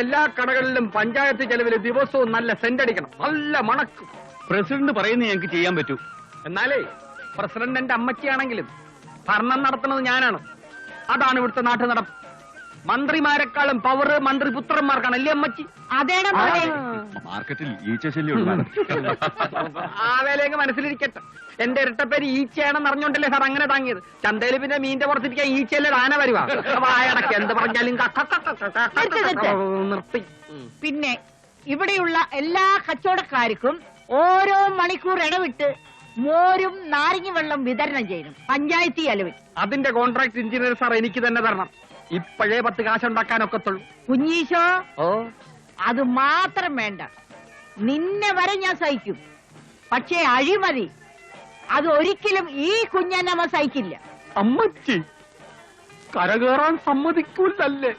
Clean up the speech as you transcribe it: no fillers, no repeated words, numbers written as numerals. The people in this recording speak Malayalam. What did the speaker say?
എല്ലാ കടകളിലും പഞ്ചായത്ത് ചെലവില് ദിവസവും നല്ല സെന്റ് അടിക്കണം, നല്ല മണക്കും. പ്രസിഡന്റ് പറയുന്നത് ഞങ്ങൾക്ക് ചെയ്യാൻ പറ്റൂ. എന്നാലേ പ്രസിഡന്റ് എന്റെ അമ്മച്ചിയാണെങ്കിലും ഭരണം നടത്തുന്നത് ഞാനാണ്. അതാണ് ഇവിടുത്തെ നാട്ടു നടപ്പ്. മന്ത്രിമാരെക്കാളും പവർ മന്ത്രിപുത്രന്മാർക്കാണ്, അല്ലേ അമ്മച്ചി? അതേടാ മാർക്കറ്റിൽ ഈച്ചശല്യമുള്ള ആ വേലയെങ്കിൽ മനസ്സിലിരിക്കട്ടെ. എന്റെ ഇരട്ടപ്പേര് ഈച്ചയാണെന്ന് അറിഞ്ഞോണ്ടല്ലേ സാർ അങ്ങനെ താങ്ങിയത്. ചന്തയിൽ പിന്നെ മീന്റെ പുറത്തിരിക്കാൻ ഈച്ചയല്ലേ ആന വരുവാ. വായടക്ക് എന്ത് പറഞ്ഞാലും നിർത്തി. പിന്നെ ഇവിടെയുള്ള എല്ലാ കച്ചവടക്കാർക്കും ഓരോ മണിക്കൂർ ഇടവിട്ട് മോരും നാരങ്ങ വെള്ളം വിതരണം ചെയ്യണം, പഞ്ചായത്തി ചെലവിൽ. അതിന്റെ കോൺട്രാക്ട് എഞ്ചിനീയർ സാർ എനിക്ക് തന്നെ തരണം. ഇപ്പോഴേ 10 കാശുണ്ടാക്കാനൊക്കത്തുള്ളൂ. കുഞ്ഞീശോ, ഓ, അത് മാത്രം വേണ്ട, നിന്നെ വരെ ഞാൻ സഹിക്കും. പക്ഷേ അഴിമതി അത് ഒരിക്കലും ഈ കുഞ്ഞനമ്മ സഹിക്കില്ല. അമ്മച്ചി കരകയറാൻ സമ്മതിക്കൂലല്ലേ?